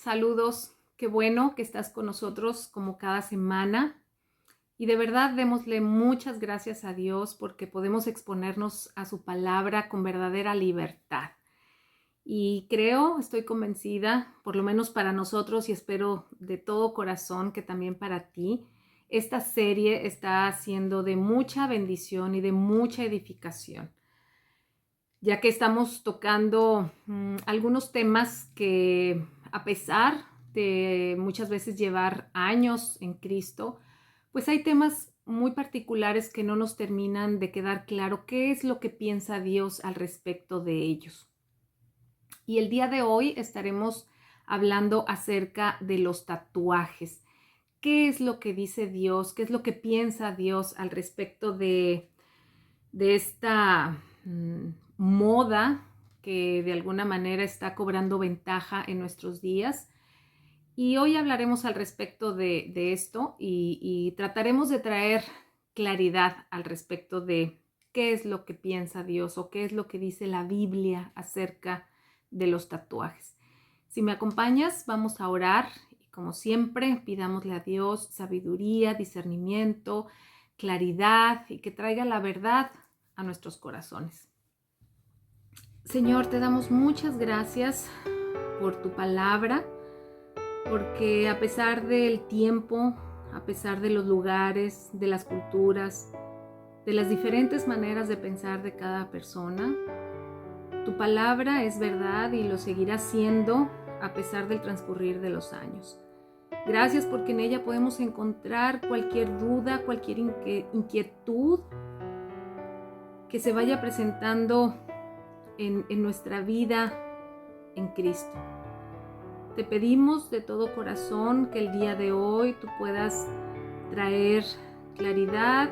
Saludos, qué bueno que estás con nosotros como cada semana. Y de verdad démosle muchas gracias a Dios porque podemos exponernos a su palabra con verdadera libertad. Y creo, estoy convencida, por lo menos para nosotros y espero de todo corazón que también para ti, esta serie está siendo de mucha bendición y de mucha edificación, ya que estamos tocando algunos temas que a pesar de muchas veces llevar años en Cristo, pues hay temas muy particulares que no nos terminan de quedar claro qué es lo que piensa Dios al respecto de ellos. Y el día de hoy estaremos hablando acerca de los tatuajes. ¿Qué es lo que dice Dios? ¿Qué es lo que piensa Dios al respecto de esta moda que de alguna manera está cobrando ventaja en nuestros días? Y hoy hablaremos al respecto de esto y trataremos de traer claridad al respecto de qué es lo que piensa Dios o qué es lo que dice la Biblia acerca de los tatuajes. Si me acompañas, vamos a orar y como siempre pidámosle a Dios sabiduría, discernimiento, claridad y que traiga la verdad a nuestros corazones. Señor, te damos muchas gracias por tu palabra, porque a pesar del tiempo, a pesar de los lugares, de las culturas, de las diferentes maneras de pensar de cada persona, tu palabra es verdad y lo seguirá siendo a pesar del transcurrir de los años. Gracias porque en ella podemos encontrar cualquier duda, cualquier inquietud que se vaya presentando en nuestra vida en Cristo. Te pedimos de todo corazón que el día de hoy tú puedas traer claridad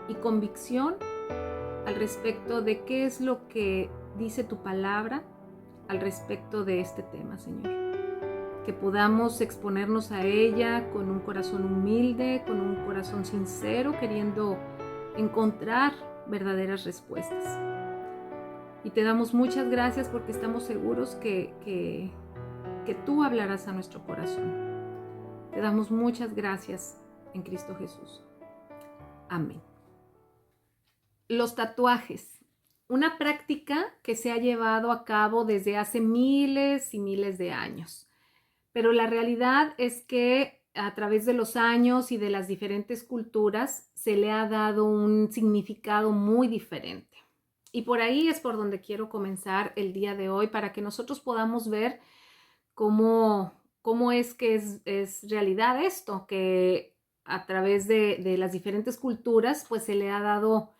y convicción al respecto de qué es lo que dice tu palabra al respecto de este tema, Señor. Que podamos exponernos a ella con un corazón humilde, con un corazón sincero, queriendo encontrar verdaderas respuestas. Y te damos muchas gracias porque estamos seguros que tú hablarás a nuestro corazón. Te damos muchas gracias en Cristo Jesús. Amén. Los tatuajes. Una práctica que se ha llevado a cabo desde hace miles y miles de años. Pero la realidad es que a través de los años y de las diferentes culturas se le ha dado un significado muy diferente. Y por ahí es por donde quiero comenzar el día de hoy para que nosotros podamos ver cómo es que es realidad esto, que a través de las diferentes culturas pues se le ha dado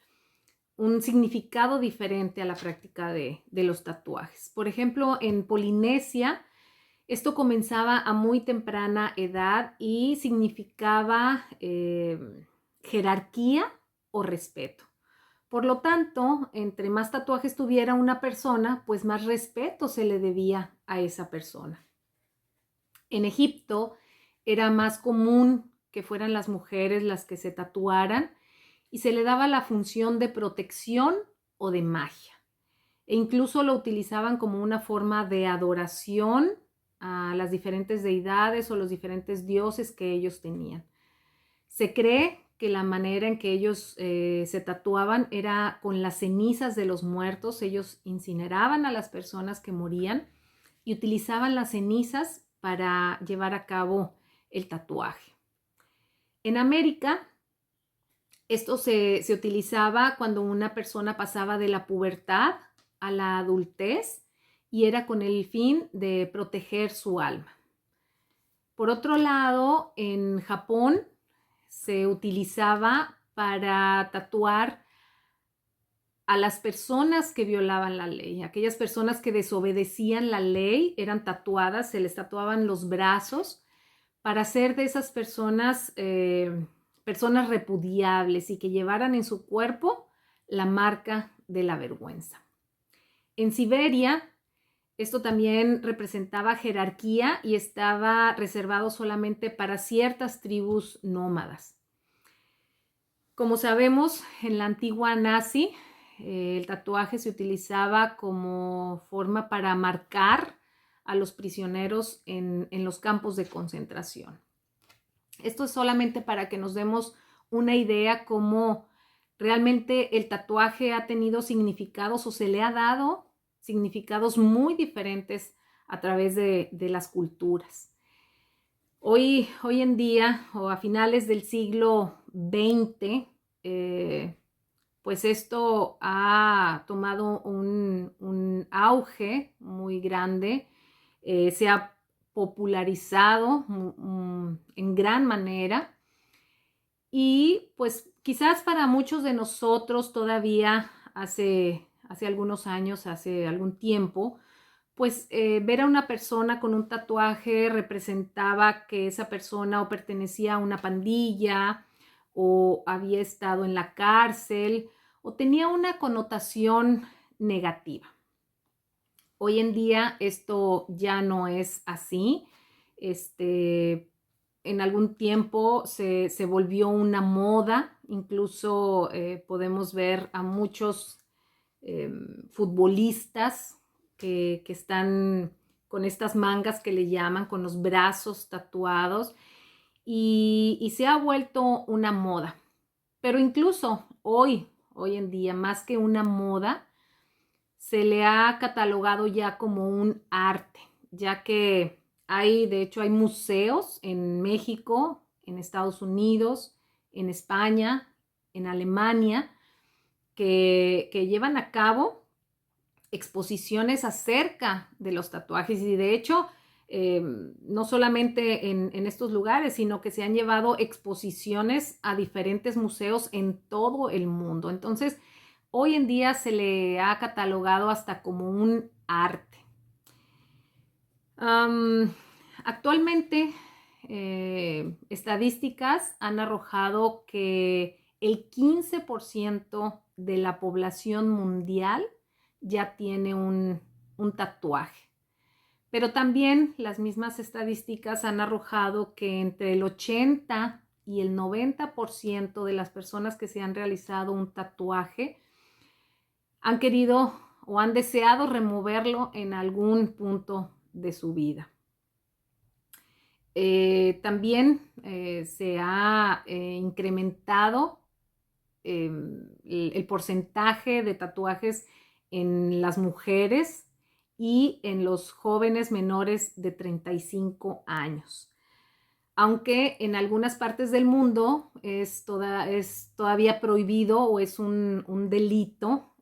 un significado diferente a la práctica de los tatuajes. Por ejemplo, en Polinesia, esto comenzaba a muy temprana edad y significaba jerarquía o respeto. Por lo tanto, entre más tatuajes tuviera una persona, pues más respeto se le debía a esa persona. En Egipto era más común que fueran las mujeres las que se tatuaran y se le daba la función de protección o de magia. E incluso lo utilizaban como una forma de adoración a las diferentes deidades o los diferentes dioses que ellos tenían. Se cree que la manera en que ellos se tatuaban era con las cenizas de los muertos. Ellos incineraban a las personas que morían y utilizaban las cenizas para llevar a cabo el tatuaje. En América, esto se utilizaba cuando una persona pasaba de la pubertad a la adultez y era con el fin de proteger su alma. Por otro lado, en Japón se utilizaba para tatuar a las personas que violaban la ley. Aquellas personas que desobedecían la ley eran tatuadas, se les tatuaban los brazos para hacer de esas personas personas repudiables y que llevaran en su cuerpo la marca de la vergüenza. En Siberia, esto también representaba jerarquía y estaba reservado solamente para ciertas tribus nómadas. Como sabemos, en la antigua nazi, el tatuaje se utilizaba como forma para marcar a los prisioneros en los campos de concentración. Esto es solamente para que nos demos una idea cómo realmente el tatuaje ha tenido significados o se le ha dado significados muy diferentes a través de las culturas. Hoy en día, o a finales del siglo XX, pues esto ha tomado un auge muy grande, se ha popularizado en gran manera y pues quizás para muchos de nosotros todavía hace algunos años, hace algún tiempo, pues ver a una persona con un tatuaje representaba que esa persona o pertenecía a una pandilla o había estado en la cárcel o tenía una connotación negativa. Hoy en día esto ya no es así. En algún tiempo se volvió una moda, incluso podemos ver a muchos futbolistas que están con estas mangas que le llaman, con los brazos tatuados, y se ha vuelto una moda. Pero incluso hoy en día, más que una moda, se le ha catalogado ya como un arte, ya que de hecho hay museos en México, en Estados Unidos, en España, en Alemania, que llevan a cabo exposiciones acerca de los tatuajes y de hecho no solamente en estos lugares, sino que se han llevado exposiciones a diferentes museos en todo el mundo. Entonces, hoy en día se le ha catalogado hasta como un arte. Actualmente, estadísticas han arrojado que el 15% de la población mundial ya tiene un tatuaje. Pero también las mismas estadísticas han arrojado que entre el 80 y el 90% de las personas que se han realizado un tatuaje han querido o han deseado removerlo en algún punto de su vida. También se ha incrementado el porcentaje de tatuajes en las mujeres y en los jóvenes menores de 35 años. Aunque en algunas partes del mundo es todavía prohibido o es un delito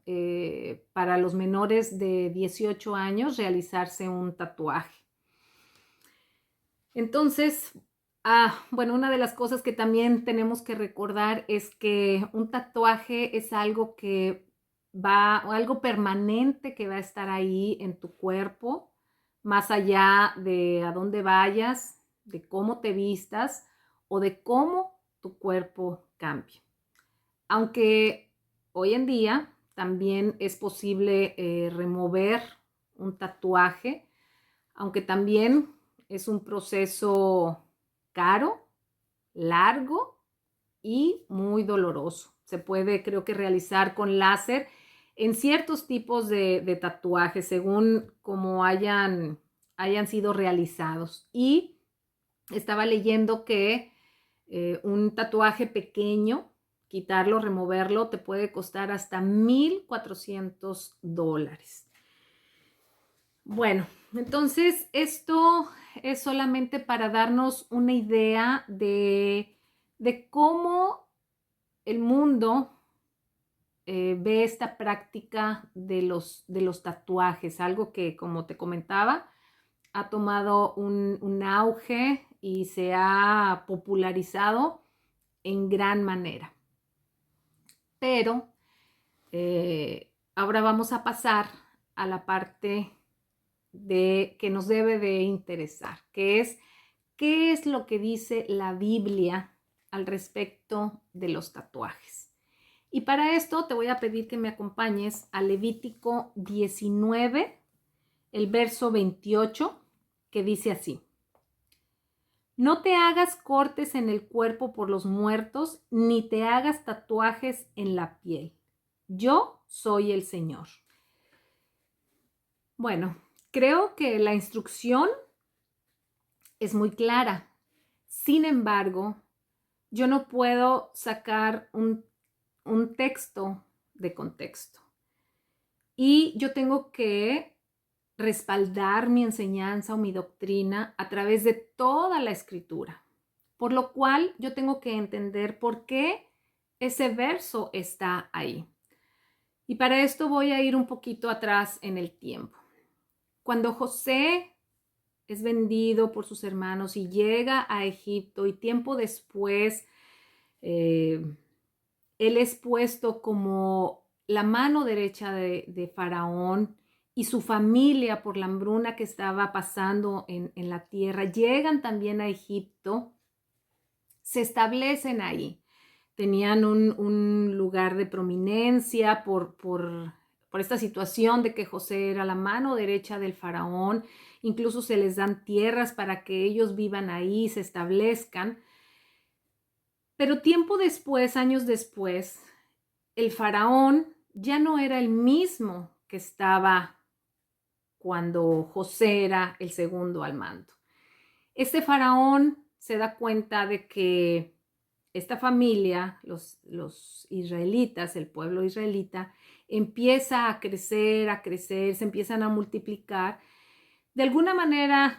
para los menores de 18 años realizarse un tatuaje. Entonces, bueno, una de las cosas que también tenemos que recordar es que un tatuaje es algo algo permanente que va a estar ahí en tu cuerpo, más allá de a dónde vayas, de cómo te vistas o de cómo tu cuerpo cambie. Aunque hoy en día también es posible remover un tatuaje, aunque también es un proceso caro, largo y muy doloroso. Se puede, creo que, realizar con láser en ciertos tipos de tatuajes, según cómo hayan sido realizados. Y estaba leyendo que un tatuaje pequeño, quitarlo, removerlo, te puede costar hasta $1,400. Bueno, entonces esto es solamente para darnos una idea de cómo el mundo ve esta práctica de los tatuajes, algo que, como te comentaba, ha tomado un auge y se ha popularizado en gran manera. Pero ahora vamos a pasar a la parte que nos debe de interesar, que es qué es lo que dice la Biblia al respecto de los tatuajes. Y para esto te voy a pedir que me acompañes a Levítico 19, el verso 28, que dice así: no te hagas cortes en el cuerpo por los muertos, ni te hagas tatuajes en la piel. Yo soy el Señor. Bueno, Creo que la instrucción es muy clara. Sin embargo, yo no puedo sacar un texto de contexto. Y yo tengo que respaldar mi enseñanza o mi doctrina a través de toda la escritura. Por lo cual yo tengo que entender por qué ese verso está ahí. Y para esto voy a ir un poquito atrás en el tiempo. Cuando José es vendido por sus hermanos y llega a Egipto y tiempo después él es puesto como la mano derecha de Faraón y su familia por la hambruna que estaba pasando en la tierra, llegan también a Egipto, se establecen ahí. Tenían un lugar de prominencia por esta situación de que José era la mano derecha del faraón. Incluso se les dan tierras para que ellos vivan ahí, se establezcan. Pero tiempo después, años después, el faraón ya no era el mismo que estaba cuando José era el segundo al mando. Este faraón se da cuenta de que esta familia, los israelitas, el pueblo israelita, empieza a crecer, se empiezan a multiplicar. De alguna manera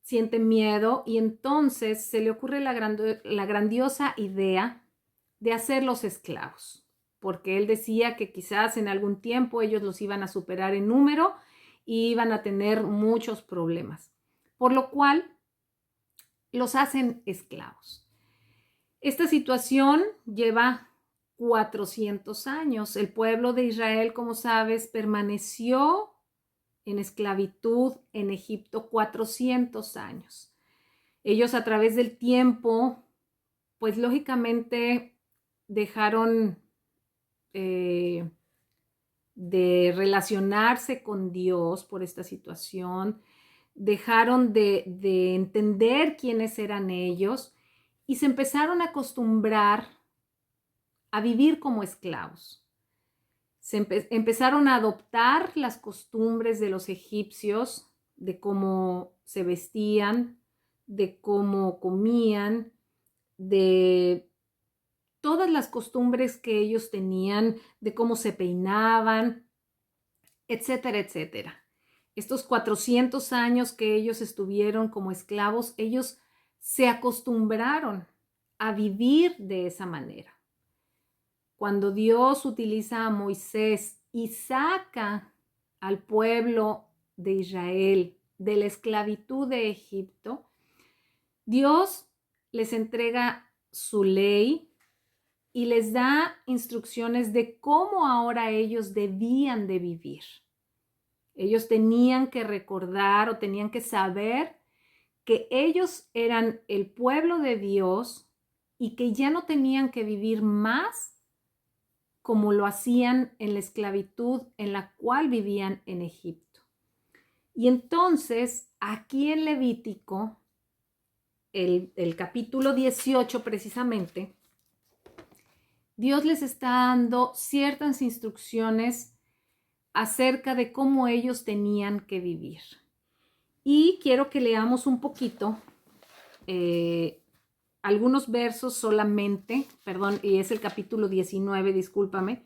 siente miedo y entonces se le ocurre la grandiosa idea de hacerlos esclavos, porque él decía que quizás en algún tiempo ellos los iban a superar en número y iban a tener muchos problemas, por lo cual los hacen esclavos. Esta situación lleva 400 años. El pueblo de Israel, como sabes, permaneció en esclavitud en Egipto 400 años. Ellos a través del tiempo, pues lógicamente dejaron de relacionarse con Dios por esta situación, dejaron de entender quiénes eran ellos y se empezaron a acostumbrar a vivir como esclavos. Empezaron a adoptar las costumbres de los egipcios, de cómo se vestían, de cómo comían, de todas las costumbres que ellos tenían, de cómo se peinaban, etcétera, etcétera. Estos 400 años que ellos estuvieron como esclavos, ellos se acostumbraron a vivir de esa manera. Cuando Dios utiliza a Moisés y saca al pueblo de Israel de la esclavitud de Egipto, Dios les entrega su ley y les da instrucciones de cómo ahora ellos debían de vivir. Ellos tenían que recordar o tenían que saber que ellos eran el pueblo de Dios y que ya no tenían que vivir más como lo hacían en la esclavitud en la cual vivían en Egipto. Y entonces, aquí en Levítico, el capítulo 18 precisamente, Dios les está dando ciertas instrucciones acerca de cómo ellos tenían que vivir. Y quiero que leamos un poquito algunos versos solamente, perdón, y es el capítulo 19, discúlpame.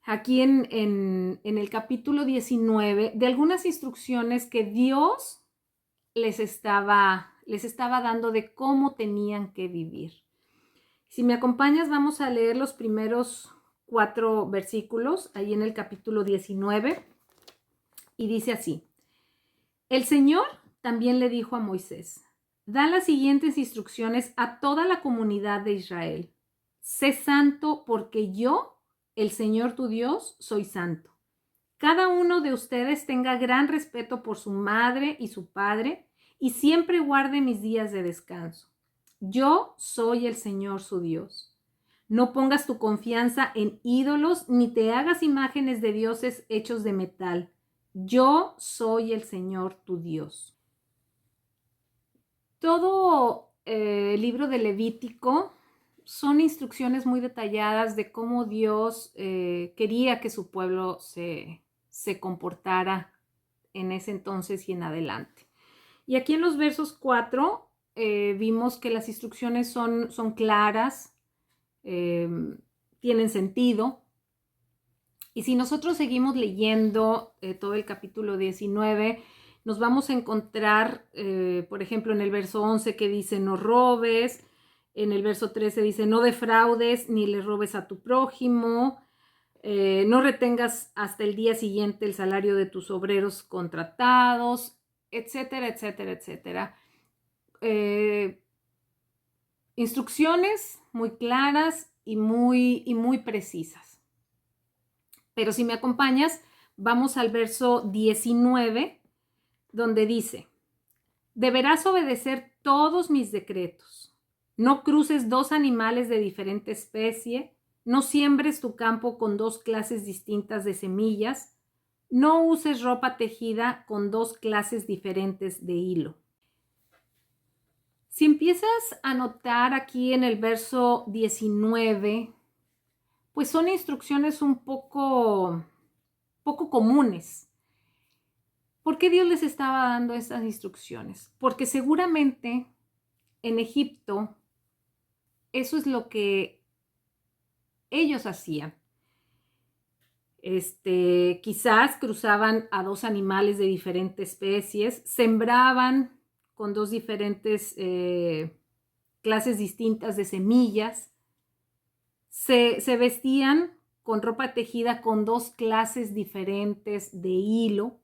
Aquí en el capítulo 19, de algunas instrucciones que Dios les estaba dando de cómo tenían que vivir. Si me acompañas, vamos a leer los primeros 4 versículos, ahí en el capítulo 19, y dice así: El Señor también le dijo a Moisés: da las siguientes instrucciones a toda la comunidad de Israel. Sé santo porque yo, el Señor tu Dios, soy santo. Cada uno de ustedes tenga gran respeto por su madre y su padre y siempre guarde mis días de descanso. Yo soy el Señor su Dios. No pongas tu confianza en ídolos ni te hagas imágenes de dioses hechos de metal. Yo soy el Señor tu Dios. Todo el libro de Levítico son instrucciones muy detalladas de cómo Dios quería que su pueblo se comportara en ese entonces y en adelante. Y aquí en los versos 4 vimos que las instrucciones son claras, tienen sentido. Y si nosotros seguimos leyendo todo el capítulo 19, nos vamos a encontrar, por ejemplo, en el verso 11 que dice no robes, en el verso 13 dice no defraudes ni le robes a tu prójimo, no retengas hasta el día siguiente el salario de tus obreros contratados, etcétera, etcétera, etcétera. Instrucciones muy claras y muy precisas. Pero si me acompañas, vamos al verso 19, donde dice, deberás obedecer todos mis decretos. No cruces dos animales de diferente especie, no siembres tu campo con dos clases distintas de semillas, no uses ropa tejida con dos clases diferentes de hilo. Si empiezas a notar aquí en el verso 19, pues son instrucciones un poco comunes. ¿Por qué Dios les estaba dando estas instrucciones? Porque seguramente en Egipto eso es lo que ellos hacían. Quizás cruzaban a dos animales de diferentes especies, sembraban con dos diferentes clases distintas de semillas, se vestían con ropa tejida con dos clases diferentes de hilo.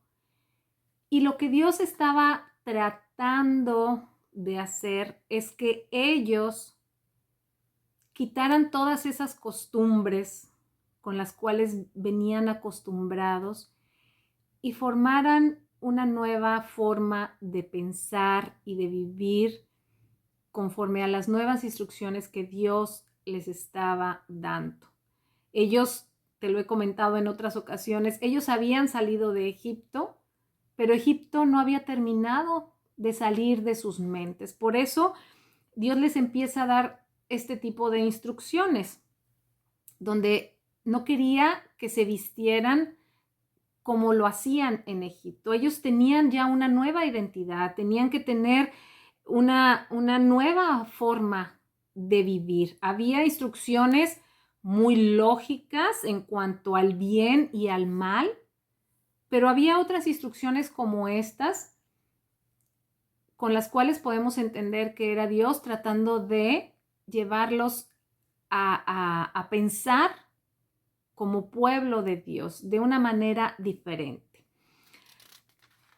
Y lo que Dios estaba tratando de hacer es que ellos quitaran todas esas costumbres con las cuales venían acostumbrados y formaran una nueva forma de pensar y de vivir conforme a las nuevas instrucciones que Dios les estaba dando. Ellos, te lo he comentado en otras ocasiones, ellos habían salido de Egipto, pero Egipto no había terminado de salir de sus mentes. Por eso Dios les empieza a dar este tipo de instrucciones, donde no quería que se vistieran como lo hacían en Egipto. Ellos tenían ya una nueva identidad, tenían que tener una nueva forma de vivir. Había instrucciones muy lógicas en cuanto al bien y al mal, pero había otras instrucciones como estas, con las cuales podemos entender que era Dios tratando de llevarlos a pensar como pueblo de Dios de una manera diferente.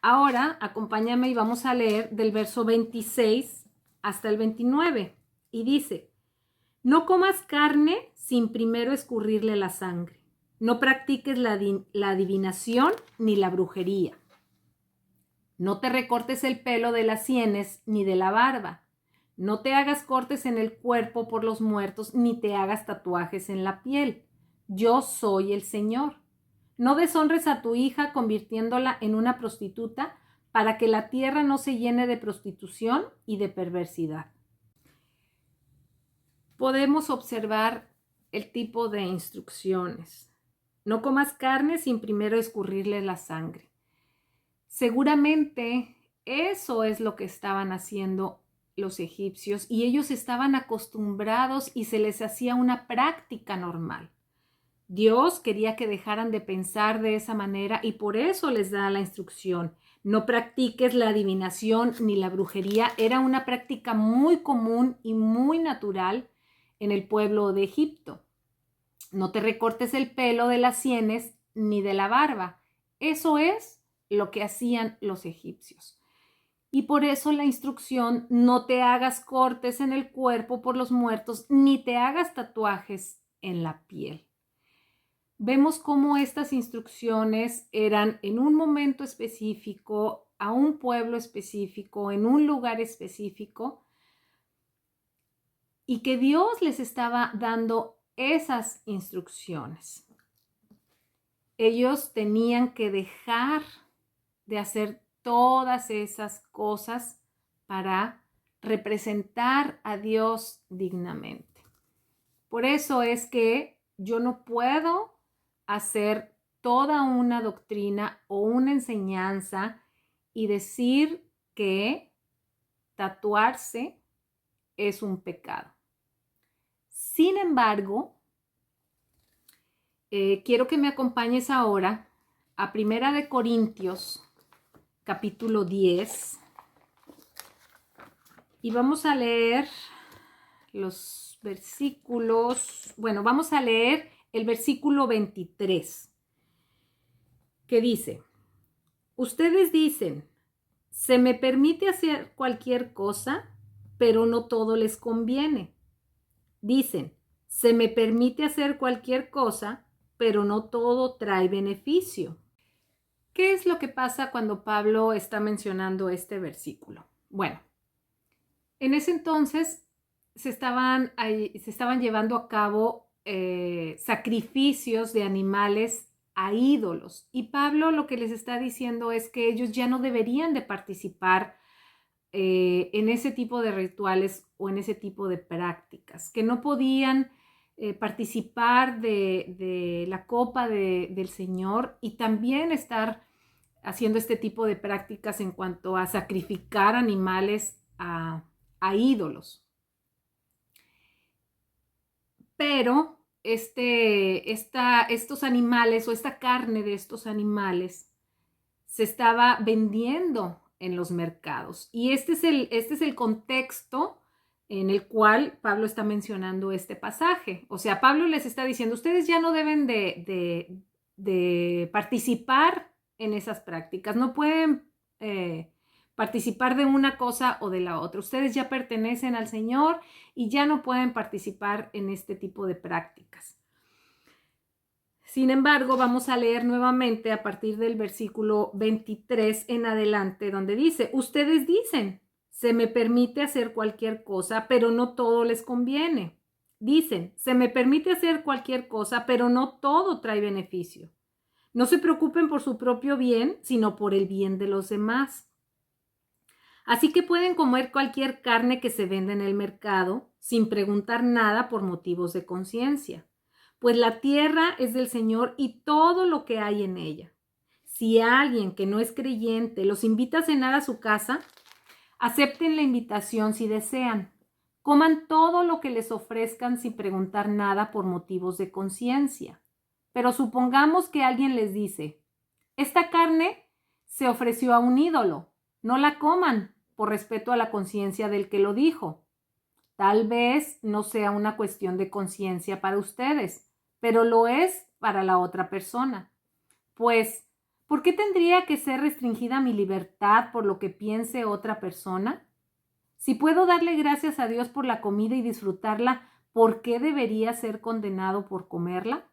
Ahora, acompáñame y vamos a leer del verso 26 hasta el 29. Y dice, no comas carne sin primero escurrirle la sangre. No practiques la adivinación ni la brujería. No te recortes el pelo de las sienes ni de la barba. No te hagas cortes en el cuerpo por los muertos, ni te hagas tatuajes en la piel. Yo soy el Señor. No deshonres a tu hija convirtiéndola en una prostituta para que la tierra no se llene de prostitución y de perversidad. Podemos observar el tipo de instrucciones. No comas carne sin primero escurrirle la sangre. Seguramente eso es lo que estaban haciendo los egipcios y ellos estaban acostumbrados y se les hacía una práctica normal. Dios quería que dejaran de pensar de esa manera y por eso les da la instrucción. No practiques la adivinación ni la brujería. Era una práctica muy común y muy natural en el pueblo de Egipto. No te recortes el pelo de las sienes ni de la barba. Eso es lo que hacían los egipcios. Y por eso la instrucción, no te hagas cortes en el cuerpo por los muertos, ni te hagas tatuajes en la piel. Vemos cómo estas instrucciones eran en un momento específico, a un pueblo específico, en un lugar específico, y que Dios les estaba dando esas instrucciones. Ellos tenían que dejar de hacer todas esas cosas para representar a Dios dignamente. Por eso es que yo no puedo hacer toda una doctrina o una enseñanza y decir que tatuarse es un pecado. Sin embargo, quiero que me acompañes ahora a Primera de Corintios, capítulo 10, y vamos a leer los versículos, bueno, vamos a leer el versículo 23, que dice: ustedes dicen, se me permite hacer cualquier cosa, pero no todo les conviene. Dicen, se me permite hacer cualquier cosa, pero no todo trae beneficio. ¿Qué es lo que pasa cuando Pablo está mencionando este versículo? Bueno, en ese entonces se estaban llevando a cabo sacrificios de animales a ídolos. Y Pablo lo que les está diciendo es que ellos ya no deberían de participar en ese tipo de rituales o en ese tipo de prácticas, que no podían participar de la copa del Señor y también estar haciendo este tipo de prácticas en cuanto a sacrificar animales a ídolos. Pero estos animales o esta carne de estos animales se estaba vendiendo en los mercados. Y este es el contexto en el cual Pablo está mencionando este pasaje. O sea, Pablo les está diciendo, ustedes ya no deben de participar en esas prácticas, no pueden participar de una cosa o de la otra. Ustedes ya pertenecen al Señor y ya no pueden participar en este tipo de prácticas. Sin embargo, vamos a leer nuevamente a partir del versículo 23 en adelante, donde dice, ustedes dicen, se me permite hacer cualquier cosa, pero no todo les conviene. Dicen, se me permite hacer cualquier cosa, pero no todo trae beneficio. No se preocupen por su propio bien, sino por el bien de los demás. Así que pueden comer cualquier carne que se venda en el mercado sin preguntar nada por motivos de conciencia. Pues la tierra es del Señor y todo lo que hay en ella. Si alguien que no es creyente los invita a cenar a su casa, acepten la invitación si desean. Coman todo lo que les ofrezcan sin preguntar nada por motivos de conciencia. Pero supongamos que alguien les dice, esta carne se ofreció a un ídolo, no la coman por respeto a la conciencia del que lo dijo. Tal vez no sea una cuestión de conciencia para ustedes, pero lo es para la otra persona. Pues, ¿por qué tendría que ser restringida mi libertad por lo que piense otra persona? Si puedo darle gracias a Dios por la comida y disfrutarla, ¿por qué debería ser condenado por comerla?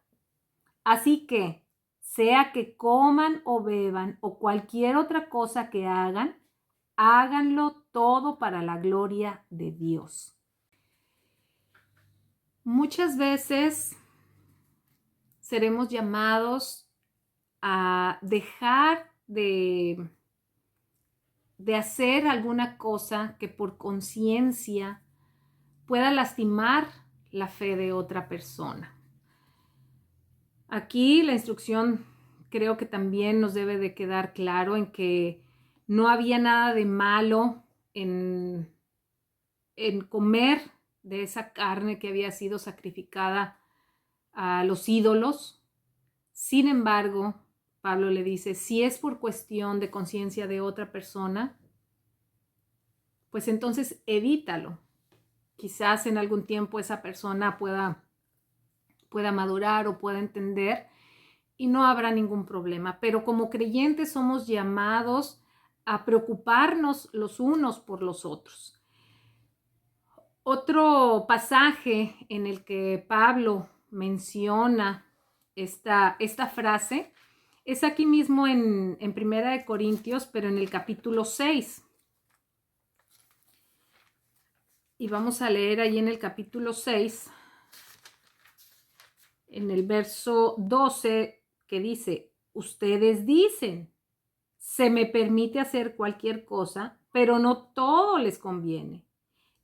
Así que, sea que coman o beban o cualquier otra cosa que hagan, háganlo todo para la gloria de Dios. Muchas veces seremos llamados a dejar de hacer alguna cosa que por conciencia pueda lastimar la fe de otra persona. Aquí la instrucción creo que también nos debe de quedar claro en que no había nada de malo en comer de esa carne que había sido sacrificada a los ídolos. Sin embargo, Pablo le dice, si es por cuestión de conciencia de otra persona, pues entonces evítalo. Quizás en algún tiempo esa persona pueda madurar o pueda entender y no habrá ningún problema. Pero como creyentes somos llamados a preocuparnos los unos por los otros. Otro pasaje en el que Pablo menciona esta frase es aquí mismo en Primera de Corintios, pero en el capítulo 6. Y vamos a leer ahí en el capítulo 6, en el verso 12, que dice, ustedes dicen, se me permite hacer cualquier cosa, pero no todo les conviene.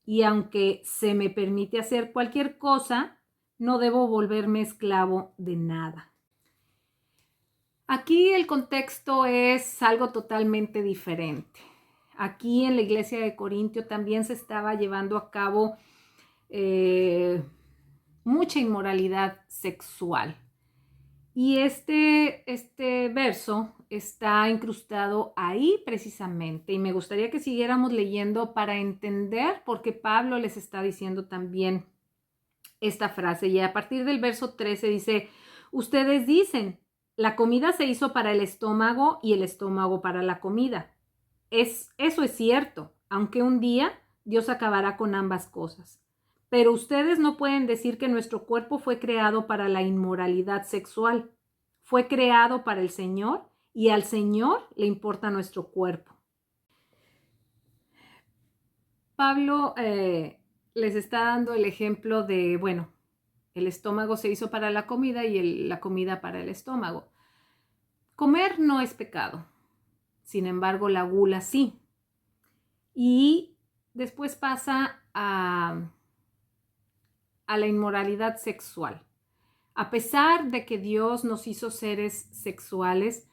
Y aunque se me permite hacer cualquier cosa, no debo volverme esclavo de nada. Aquí el contexto es algo totalmente diferente. Aquí en la iglesia de Corintio también se estaba llevando a cabo mucha inmoralidad sexual. Y este verso está incrustado ahí precisamente. Y me gustaría que siguiéramos leyendo para entender por qué Pablo les está diciendo también esta frase. Y a partir del verso 13 dice, ustedes dicen, la comida se hizo para el estómago y el estómago para la comida. Eso es cierto, aunque un día Dios acabará con ambas cosas. Pero ustedes no pueden decir que nuestro cuerpo fue creado para la inmoralidad sexual. Fue creado para el Señor y al Señor le importa nuestro cuerpo. Pablo les está dando el ejemplo de, bueno, el estómago se hizo para la comida y la comida para el estómago. Comer no es pecado, sin embargo la gula sí. Y después pasa a la inmoralidad sexual. A pesar de que Dios nos hizo seres sexuales,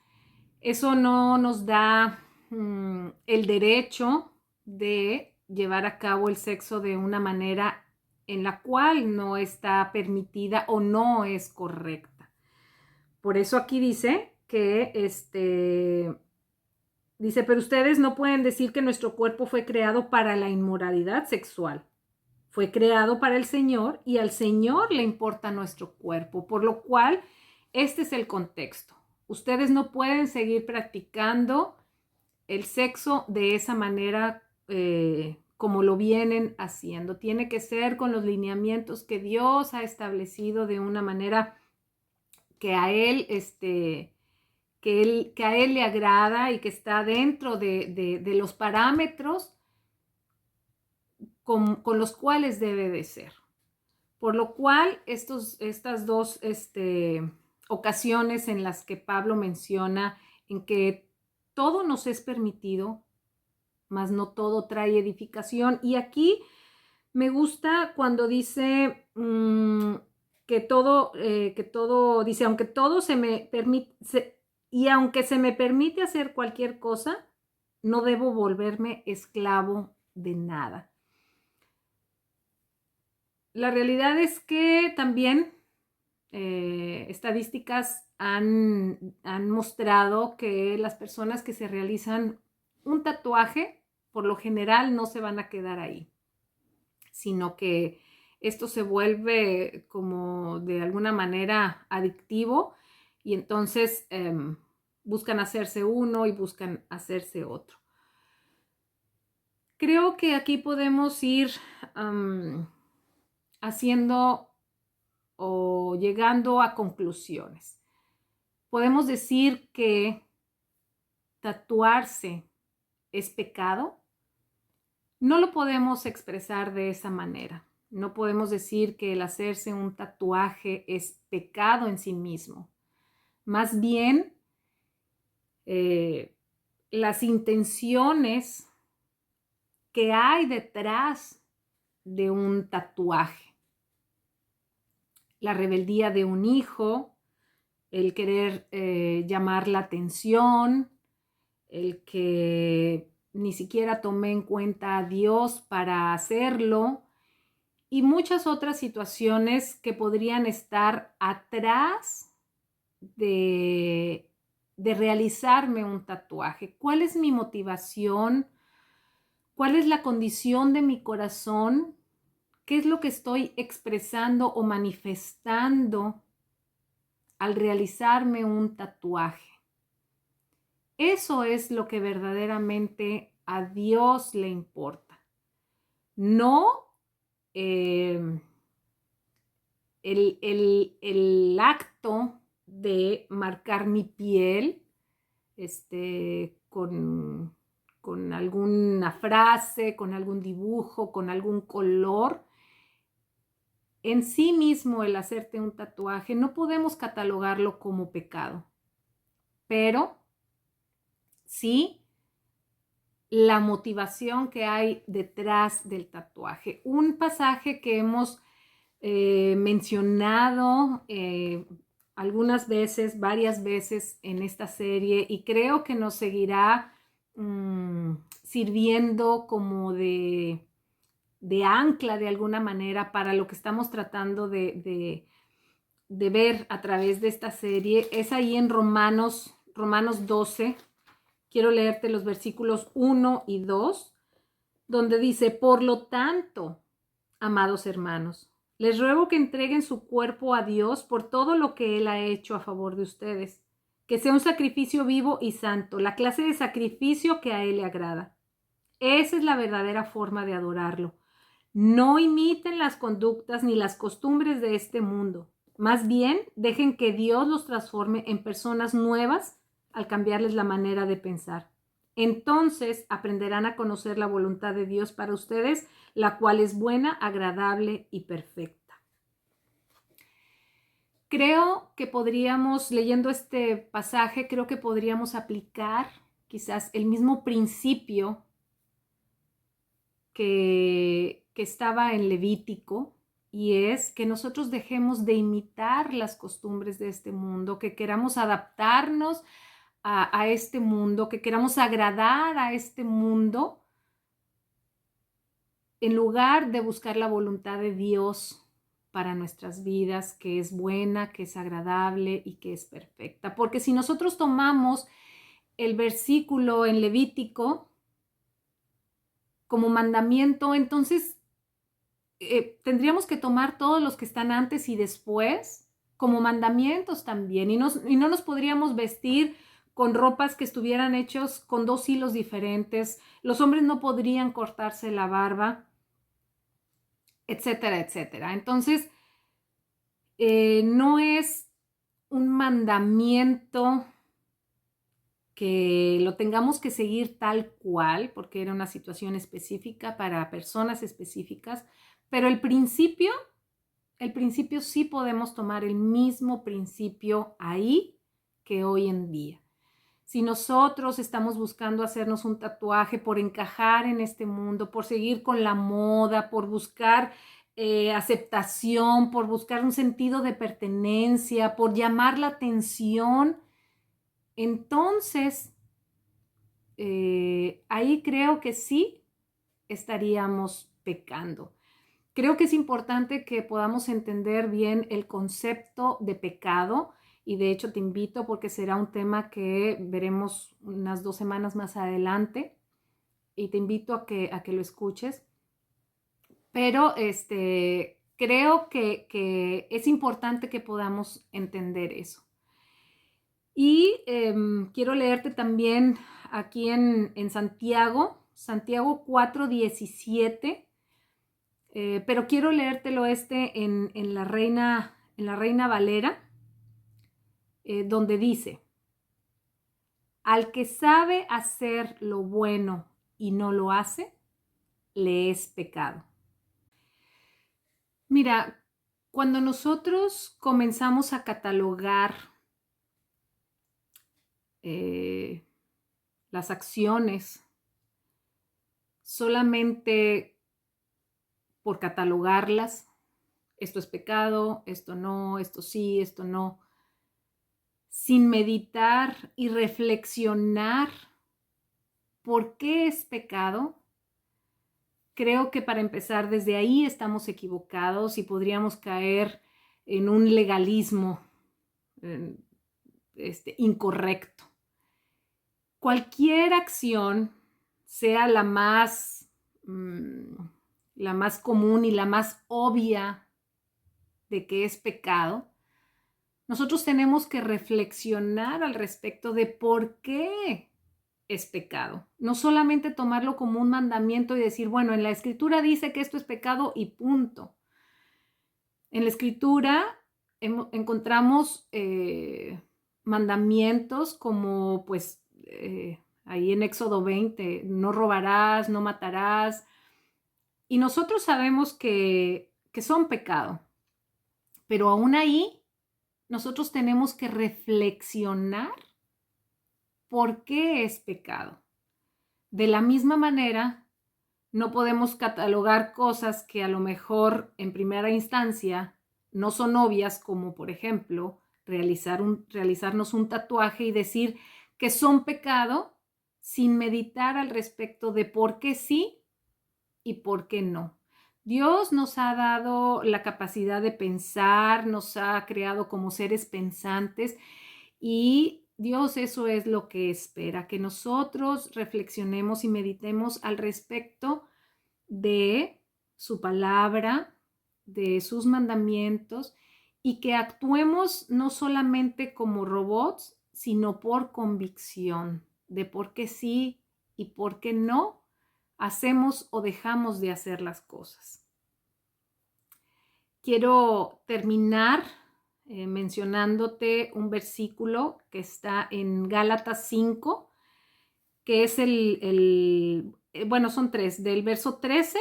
eso no nos da el derecho de llevar a cabo el sexo de una manera en la cual no está permitida o no es correcta. Por eso aquí dice que dice, pero ustedes no pueden decir que nuestro cuerpo fue creado para la inmoralidad sexual. Fue creado para el Señor y al Señor le importa nuestro cuerpo, por lo cual este es el contexto. Ustedes no pueden seguir practicando el sexo de esa manera como lo vienen haciendo. Tiene que ser con los lineamientos que Dios ha establecido de una manera que a Él, que a Él le agrada y que está dentro de los parámetros con los cuales debe de ser. Por lo cual, estas dos ocasiones en las que Pablo menciona en que todo nos es permitido, mas no todo trae edificación. Y aquí me gusta cuando dice que todo, dice, aunque todo se me permite, y aunque se me permite hacer cualquier cosa, no debo volverme esclavo de nada. La realidad es que también estadísticas han mostrado que las personas que se realizan un tatuaje, por lo general no se van a quedar ahí, sino que esto se vuelve como de alguna manera adictivo y entonces buscan hacerse uno y buscan hacerse otro. Creo que aquí podemos ir haciendo o llegando a conclusiones. Podemos decir que tatuarse es pecado. No lo podemos expresar de esa manera. No podemos decir que el hacerse un tatuaje es pecado en sí mismo. Más bien, las intenciones que hay detrás de un tatuaje. La rebeldía de un hijo, el querer llamar la atención, el que ni siquiera tomé en cuenta a Dios para hacerlo y muchas otras situaciones que podrían estar atrás de realizarme un tatuaje. ¿Cuál es mi motivación? ¿Cuál es la condición de mi corazón? ¿Qué es lo que estoy expresando o manifestando al realizarme un tatuaje? Eso es lo que verdaderamente a Dios le importa. No el acto de marcar mi piel con alguna frase, con algún dibujo, con algún color. En sí mismo el hacerte un tatuaje no podemos catalogarlo como pecado, pero sí la motivación que hay detrás del tatuaje. Un pasaje que hemos mencionado algunas veces, varias veces en esta serie y creo que nos seguirá sirviendo como de ancla de alguna manera para lo que estamos tratando de ver a través de esta serie. Es ahí en Romanos 12. Quiero leerte los versículos 1 y 2, donde dice: por lo tanto, amados hermanos, les ruego que entreguen su cuerpo a Dios por todo lo que Él ha hecho a favor de ustedes, que sea un sacrificio vivo y santo, la clase de sacrificio que a Él le agrada. Esa es la verdadera forma de adorarlo. No imiten las conductas ni las costumbres de este mundo. Más bien, dejen que Dios los transforme en personas nuevas al cambiarles la manera de pensar. Entonces aprenderán a conocer la voluntad de Dios para ustedes, la cual es buena, agradable y perfecta. Creo que podríamos, leyendo este pasaje, creo que podríamos aplicar quizás el mismo principio que estaba en Levítico, y es que nosotros dejemos de imitar las costumbres de este mundo, que queramos adaptarnos a este mundo, que queramos agradar a este mundo, en lugar de buscar la voluntad de Dios para nuestras vidas, que es buena, que es agradable y que es perfecta. Porque si nosotros tomamos el versículo en Levítico como mandamiento, entonces tendríamos que tomar todos los que están antes y después como mandamientos también, y no nos podríamos vestir con ropas que estuvieran hechos con 2 hilos diferentes. Los hombres no podrían cortarse la barba, etcétera, etcétera. Entonces, no es un mandamiento que lo tengamos que seguir tal cual, porque era una situación específica para personas específicas, pero el principio sí podemos tomar el mismo principio ahí que hoy en día. Si nosotros estamos buscando hacernos un tatuaje por encajar en este mundo, por seguir con la moda, por buscar aceptación, por buscar un sentido de pertenencia, por llamar la atención, entonces ahí creo que sí estaríamos pecando. Creo que es importante que podamos entender bien el concepto de pecado, y de hecho te invito, porque será un tema que veremos unas 2 semanas más adelante, y te invito a que lo escuches. Pero creo que es importante que podamos entender eso. Y quiero leerte también aquí en Santiago 4:17. Pero quiero leértelo en la Reina Valera, donde dice: al que sabe hacer lo bueno y no lo hace, le es pecado. Mira, cuando nosotros comenzamos a catalogar las acciones solamente por catalogarlas, esto es pecado, esto no, esto sí, esto no, sin meditar y reflexionar por qué es pecado, creo que para empezar desde ahí estamos equivocados y podríamos caer en un legalismo incorrecto. Cualquier acción, sea la más común y la más obvia de que es pecado, nosotros tenemos que reflexionar al respecto de por qué es pecado. No solamente tomarlo como un mandamiento y decir, bueno, en la escritura dice que esto es pecado y punto. En la escritura encontramos mandamientos como pues ahí en Éxodo 20, no robarás, no matarás, y nosotros sabemos que son pecado, pero aún ahí nosotros tenemos que reflexionar por qué es pecado. De la misma manera, no podemos catalogar cosas que a lo mejor en primera instancia no son obvias, como por ejemplo realizarnos un tatuaje y decir que son pecado sin meditar al respecto de por qué sí y por qué no. Dios nos ha dado la capacidad de pensar, nos ha creado como seres pensantes y Dios eso es lo que espera, que nosotros reflexionemos y meditemos al respecto de su palabra, de sus mandamientos y que actuemos no solamente como robots, sino por convicción de por qué sí y por qué no hacemos o dejamos de hacer las cosas. Quiero terminar mencionándote un versículo que está en Gálatas 5, que es bueno, son 3, del verso 13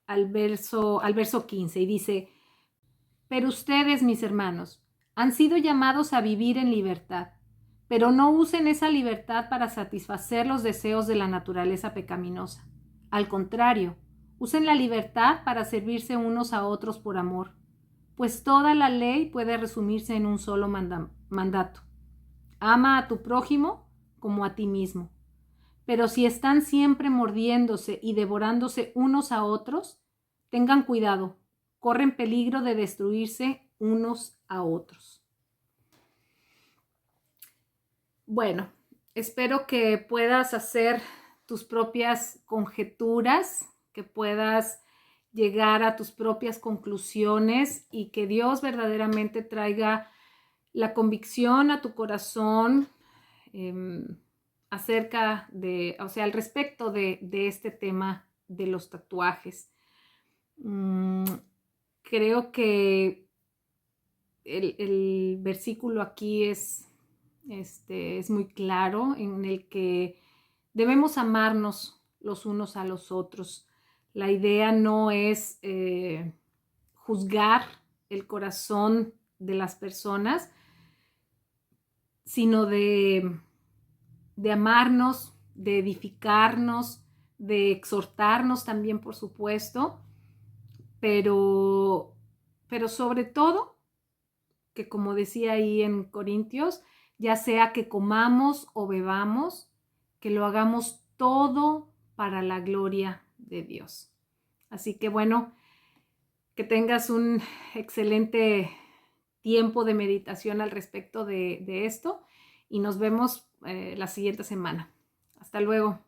al verso 15, y dice: pero ustedes, mis hermanos, han sido llamados a vivir en libertad, pero no usen esa libertad para satisfacer los deseos de la naturaleza pecaminosa. Al contrario, usen la libertad para servirse unos a otros por amor, pues toda la ley puede resumirse en un solo mandato: ama a tu prójimo como a ti mismo. Pero si están siempre mordiéndose y devorándose unos a otros, tengan cuidado, corren peligro de destruirse unos a otros. Bueno, espero que puedas hacer tus propias conjeturas, que puedas llegar a tus propias conclusiones y que Dios verdaderamente traiga la convicción a tu corazón acerca de, o sea, al respecto de este tema de los tatuajes. Creo que el versículo aquí es muy claro, en el que debemos amarnos los unos a los otros. La idea no es juzgar el corazón de las personas, sino de amarnos, de edificarnos, de exhortarnos también, por supuesto, pero sobre todo, que como decía ahí en Corintios, ya sea que comamos o bebamos, que lo hagamos todo para la gloria de Dios. Así que bueno, que tengas un excelente tiempo de meditación al respecto de esto y nos vemos la siguiente semana. Hasta luego.